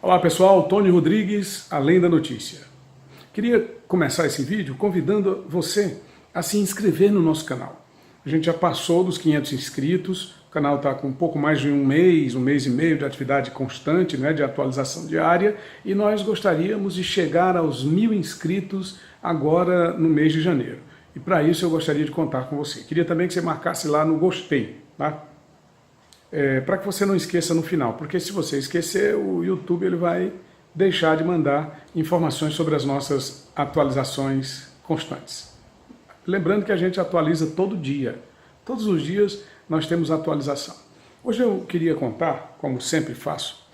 Olá pessoal, Tony Rodrigues, Além da Notícia. Queria começar esse vídeo convidando você a se inscrever no nosso canal. A gente já passou dos 500 inscritos, o canal está com um pouco mais de um mês e meio de atividade constante, de atualização diária, e nós gostaríamos de chegar aos 1000 inscritos agora no mês de janeiro. E para isso eu gostaria de contar com você. Queria também que você marcasse lá no gostei, tá? Para que você não esqueça no final, porque se você esquecer, o YouTube ele vai deixar de mandar informações sobre as nossas atualizações constantes. Lembrando que a gente atualiza todo dia. Todos os dias nós temos atualização. Hoje eu queria contar, como sempre faço,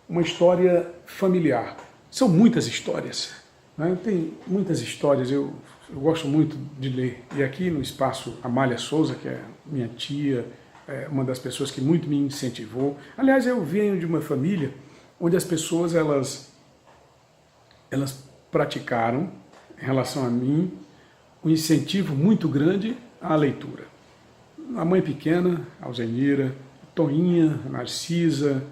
uma história familiar. São muitas histórias, né? Tem muitas histórias, eu gosto muito de ler. E aqui no espaço Amália Souza, que é minha tia, uma das pessoas que muito me incentivou. Aliás, eu venho de uma família onde as pessoas elas praticaram, em relação a mim, um incentivo muito grande à leitura. A mãe pequena, Alzenira, Toinha, Narcisa,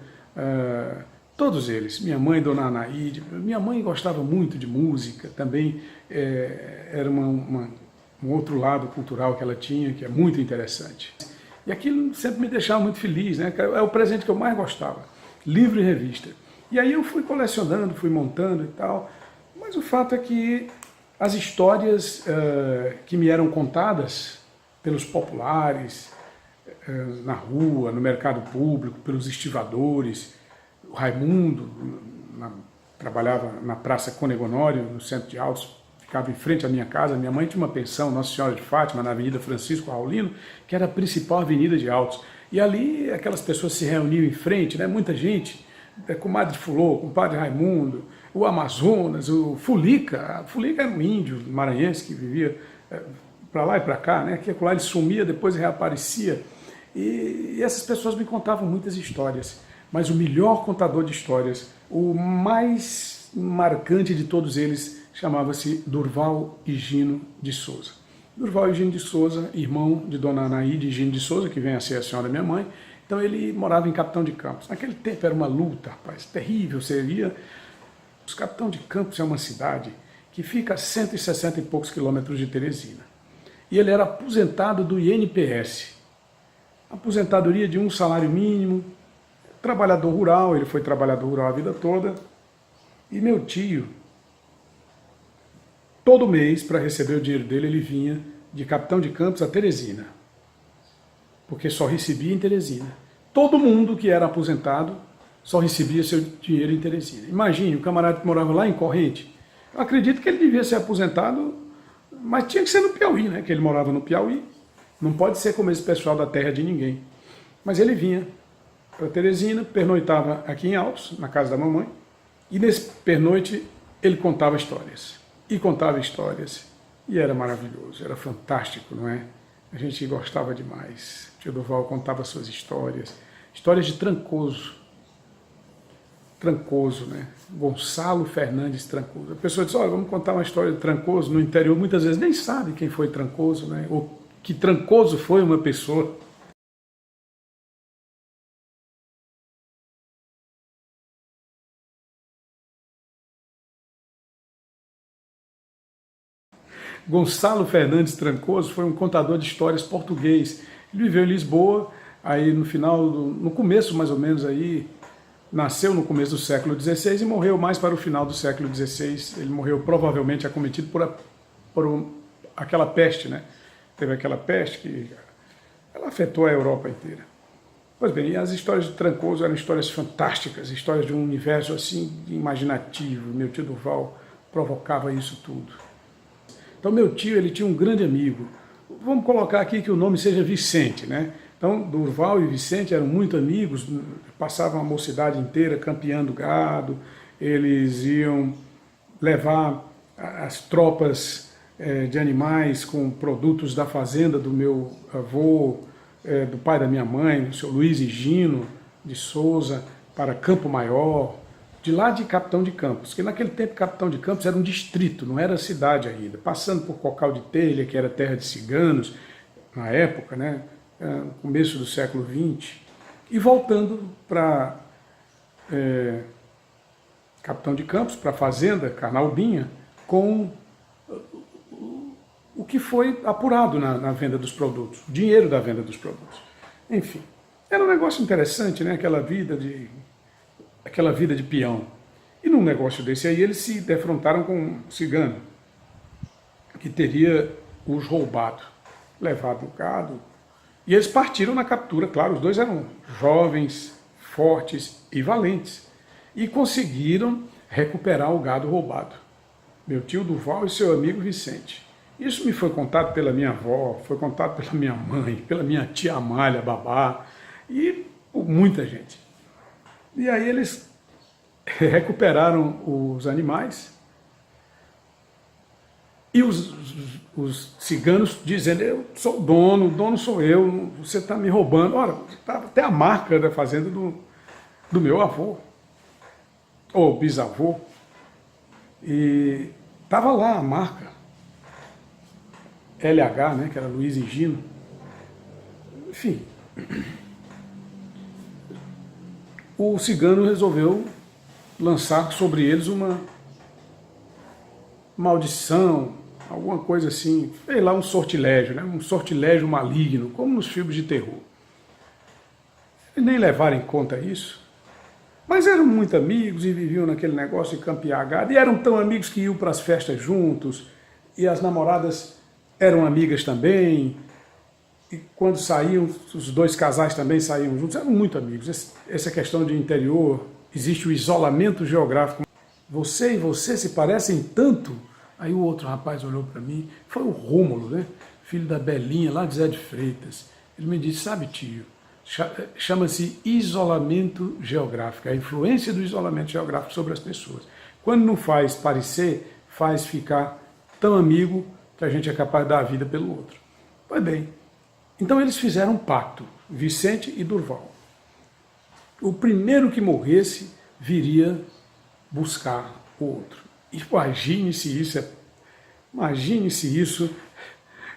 todos eles. Minha mãe, Dona Anaíde. Minha mãe gostava muito de música, também era um outro lado cultural que ela tinha, que é muito interessante. E aquilo sempre me deixava muito feliz, né? É o presente que eu mais gostava, livro e revista. E aí eu fui colecionando, fui montando e tal, mas o fato é que as histórias que me eram contadas pelos populares, na rua, no mercado público, pelos estivadores, o Raimundo trabalhava na Praça Conegonório, no centro de Altos, ficava em frente à minha casa. Minha mãe tinha uma pensão, Nossa Senhora de Fátima, na Avenida Francisco Raulino, que era a principal avenida de Altos. E ali aquelas pessoas se reuniam em frente, né? Muita gente, comadre Fulô, compadre Raimundo, o Amazonas, o Fulica. Fulica era um índio maranhense que vivia para lá e para cá, né? Que lá ele sumia, depois reaparecia. E essas pessoas me contavam muitas histórias. Mas o melhor contador de histórias, o mais marcante de todos eles, chamava-se Durval Higino de Souza. Durval Higino de Souza, irmão de Dona Anaíde Higino de Souza, que vem a ser a senhora minha mãe. Então ele morava em Capitão de Campos. Naquele tempo era uma luta, rapaz, terrível. Você via. Os Capitão de Campos é uma cidade que fica a 160 e poucos quilômetros de Teresina. E ele era aposentado do INPS. Aposentadoria de um salário mínimo, trabalhador rural, ele foi trabalhador rural a vida toda. E meu tio, todo mês, para receber o dinheiro dele, ele vinha de Capitão de Campos a Teresina. Porque só recebia em Teresina. Todo mundo que era aposentado só recebia seu dinheiro em Teresina. Imagine, o camarada que morava lá em Corrente. Eu acredito que ele devia ser aposentado, mas tinha que ser no Piauí, né? Que ele morava no Piauí. Não pode ser como esse pessoal da terra de ninguém. Mas ele vinha para Teresina, pernoitava aqui em Altos, na casa da mamãe, e nesse pernoite ele contava histórias. E contava histórias. E era maravilhoso, era fantástico, não é? A gente gostava demais. O tio Durval contava suas histórias. Histórias de Trancoso. Trancoso, né? Gonçalo Fernandes Trancoso. A pessoa diz, olha, vamos contar uma história de Trancoso. No interior, muitas vezes, nem sabe quem foi Trancoso, né? Ou que Trancoso foi uma pessoa. Gonçalo Fernandes Trancoso foi um contador de histórias português. Ele viveu em Lisboa, aí no começo mais ou menos aí, nasceu no começo do século XVI e morreu mais para o final do século XVI. Ele morreu provavelmente acometido por aquela peste, né? Teve aquela peste que ela afetou a Europa inteira. Pois bem, e as histórias de Trancoso eram histórias fantásticas, histórias de um universo assim imaginativo. Meu tio Durval provocava isso tudo. Então meu tio, ele tinha um grande amigo, vamos colocar aqui que o nome seja Vicente, né? Então Durval e Vicente eram muito amigos, passavam a mocidade inteira campeando gado, eles iam levar as tropas de animais com produtos da fazenda do meu avô, do pai da minha mãe, o seu Luiz Higino de Souza, para Campo Maior, de lá de Capitão de Campos, porque naquele tempo Capitão de Campos era um distrito, não era cidade ainda, passando por Cocal de Telha, que era terra de ciganos, na época, né, no começo do século XX, e voltando para capitão de campos para a fazenda Carnaubinha, com o que foi apurado na venda dos produtos, o dinheiro da venda dos produtos. Enfim, era um negócio interessante, né? Aquela vida de peão. E num negócio desse aí, eles se defrontaram com um cigano, que teria os roubado, levado o gado, e eles partiram na captura. Claro, os dois eram jovens, fortes e valentes, e conseguiram recuperar o gado roubado. Meu tio Durval e seu amigo Vicente. Isso me foi contado pela minha avó, foi contado pela minha mãe, pela minha tia Amália, babá, e por muita gente. E aí eles recuperaram os animais, e os ciganos dizendo: eu sou o dono sou eu, você está me roubando. Ora, estava até a marca da fazenda do meu avô, ou bisavô, e estava lá a marca, LH, né, que era Luiz e Gino. Enfim, o cigano resolveu lançar sobre eles uma maldição, alguma coisa assim, sei lá, um sortilégio, né? Um sortilégio maligno, como nos filmes de terror. E nem levaram em conta isso, mas eram muito amigos e viviam naquele negócio de campear gado, e eram tão amigos que iam para as festas juntos, e as namoradas eram amigas também, e quando saíam, os dois casais também saíam juntos, eram muito amigos. Essa questão de interior, existe o isolamento geográfico. Você e você se parecem tanto. Aí o outro rapaz olhou para mim, foi o Rômulo, né? Filho da Belinha, lá de Zé de Freitas. Ele me disse: sabe, tio, chama-se isolamento geográfico, a influência do isolamento geográfico sobre as pessoas. Quando não faz parecer, faz ficar tão amigo que a gente é capaz de dar a vida pelo outro. Pois bem, então eles fizeram um pacto, Vicente e Durval. O primeiro que morresse viria buscar o outro. Imagine-se isso,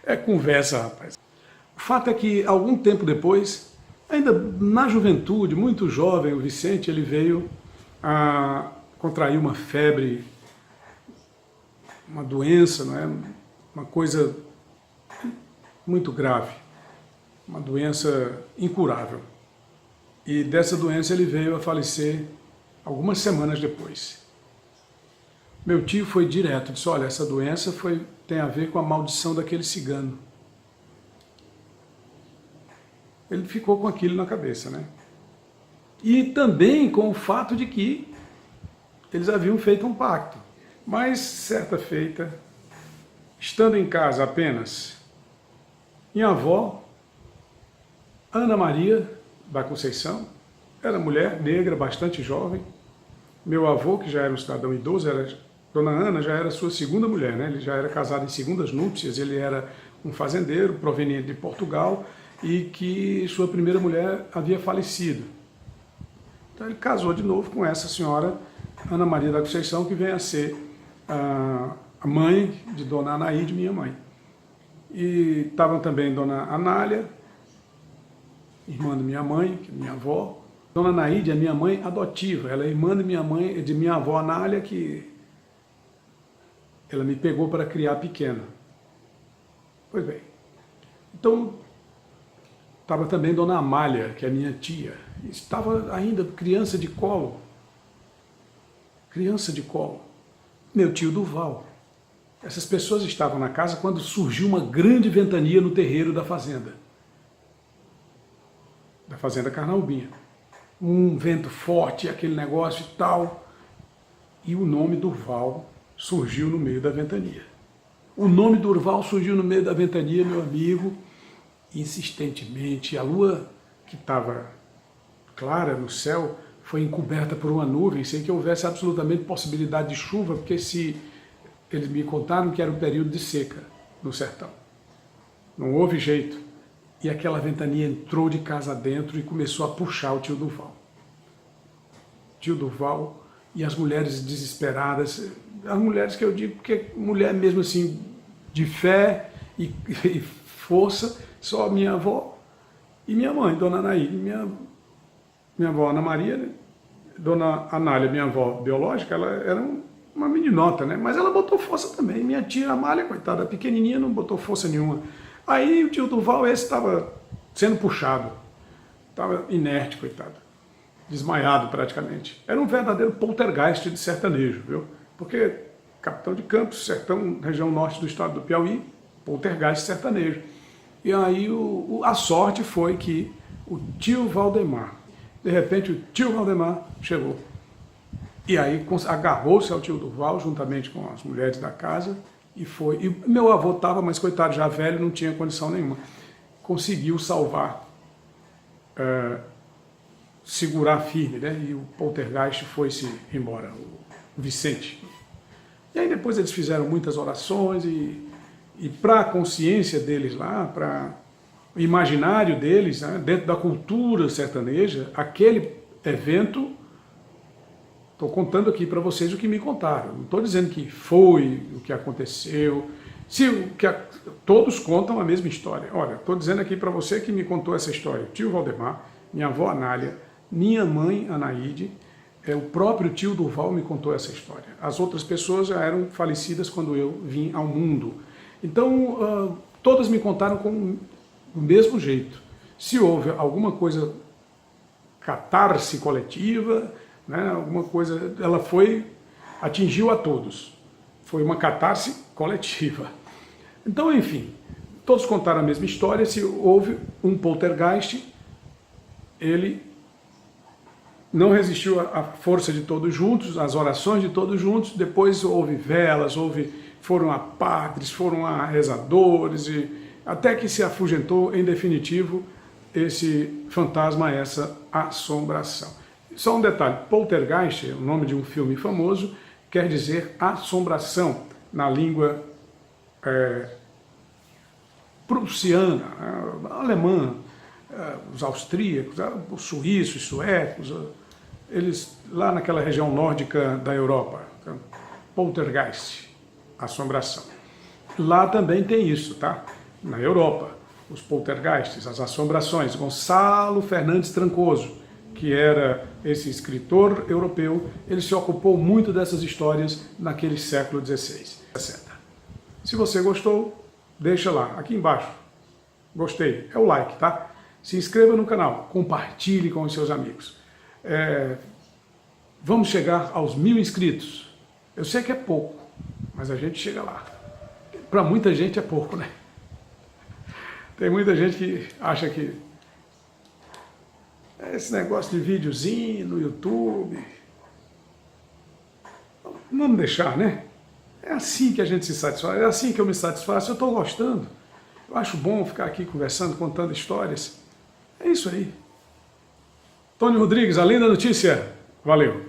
é conversa, rapaz. O fato é que, algum tempo depois, ainda na juventude, muito jovem, o Vicente, ele veio a contrair uma febre, uma doença, não é? Uma coisa muito grave, uma doença incurável. E dessa doença ele veio a falecer algumas semanas depois. Meu tio foi direto, disse: olha, essa doença tem a ver com a maldição daquele cigano. Ele ficou com aquilo na cabeça, né? E também com o fato de que eles haviam feito um pacto. Mas, certa feita, estando em casa apenas, minha avó, Ana Maria da Conceição, era mulher negra, bastante jovem. Meu avô, que já era um cidadão idoso, Dona Ana já era sua segunda mulher, né? Ele já era casado em segundas núpcias, ele era um fazendeiro proveniente de Portugal e que sua primeira mulher havia falecido. Então ele casou de novo com essa senhora, Ana Maria da Conceição, que vem a ser a mãe de Dona Anaíde, minha mãe. E estavam também Dona Anália, irmã de minha mãe, que é minha avó. Dona Anaíde é minha mãe adotiva, ela é irmã de minha mãe, de minha avó Anália, que ela me pegou para criar pequena. Pois bem, então estava também Dona Amália, que é minha tia, estava ainda criança de colo, meu tio Durval. Essas pessoas estavam na casa quando surgiu uma grande ventania no terreiro da fazenda Carnaubinha. Um vento forte, aquele negócio e tal, e o nome Durval surgiu no meio da ventania. O nome Durval surgiu no meio da ventania, meu amigo, insistentemente. A lua, que estava clara no céu, foi encoberta por uma nuvem, sem que houvesse absolutamente possibilidade de chuva, porque eles me contaram que era um período de seca no sertão. Não houve jeito. E aquela ventania entrou de casa dentro e começou a puxar o tio Durval. Tio Durval e as mulheres desesperadas, as mulheres que eu digo que é mulher mesmo assim, de fé e força, só minha avó e minha mãe, Dona Anaí. Minha avó Ana Maria, né? Dona Anália, minha avó biológica, ela era uma meninota, né? Mas ela botou força também. Minha tia Amália, coitada, pequenininha, não botou força nenhuma. Aí o tio Durval, esse estava sendo puxado. Estava inerte, coitado. Desmaiado praticamente. Era um verdadeiro poltergeist de sertanejo, viu? Porque Capitão de Campos, sertão, região norte do estado do Piauí, poltergeist sertanejo. E aí a sorte foi que o tio Valdemar, de repente o tio Valdemar chegou. E aí agarrou-se ao tio Durval, juntamente com as mulheres da casa, e foi. E meu avô estava, mas coitado, já velho, não tinha condição nenhuma. Conseguiu salvar, segurar firme, né? E o poltergeist foi-se embora, o Vicente. E aí depois eles fizeram muitas orações e para a consciência deles lá, para o imaginário deles, né, dentro da cultura sertaneja, aquele evento, estou contando aqui para vocês o que me contaram. Não estou dizendo que foi o que aconteceu. Todos contam a mesma história. Olha, estou dizendo aqui para você que me contou essa história. O tio Valdemar, minha avó Anália, minha mãe Anaíde, o próprio tio Durval me contou essa história. As outras pessoas já eram falecidas quando eu vim ao mundo. Então, todas me contaram com o mesmo jeito. Se houve alguma coisa, catarse coletiva, né, alguma coisa, ela atingiu a todos. Foi uma catarse coletiva. Então, enfim, todos contaram a mesma história. Se houve um poltergeist, ele não resistiu à força de todos juntos, às orações de todos juntos. Depois houve velas, foram a padres, foram a rezadores, até que se afugentou, em definitivo, esse fantasma, essa assombração. Só um detalhe, poltergeist, o nome de um filme famoso, quer dizer assombração, na língua prussiana, alemã, os austríacos, os suíços, suecos, eles lá naquela região nórdica da Europa, poltergeist, assombração. Lá também tem isso, tá? Na Europa, os poltergeists, as assombrações. Gonçalo Fernandes Trancoso, que era esse escritor europeu, ele se ocupou muito dessas histórias naquele século XVI, 60. Se você gostou, deixa lá, aqui embaixo. Gostei, é o like, tá? Se inscreva no canal, compartilhe com os seus amigos. Vamos chegar aos 1000 inscritos. Eu sei que é pouco, mas a gente chega lá. Para muita gente é pouco, né? Tem muita gente que acha que esse negócio de videozinho no YouTube, vamos deixar, né? É assim que a gente se satisfaz, é assim que eu me satisfaço, eu estou gostando. Eu acho bom ficar aqui conversando, contando histórias. É isso aí. Tony Rodrigues, a linda notícia. Valeu.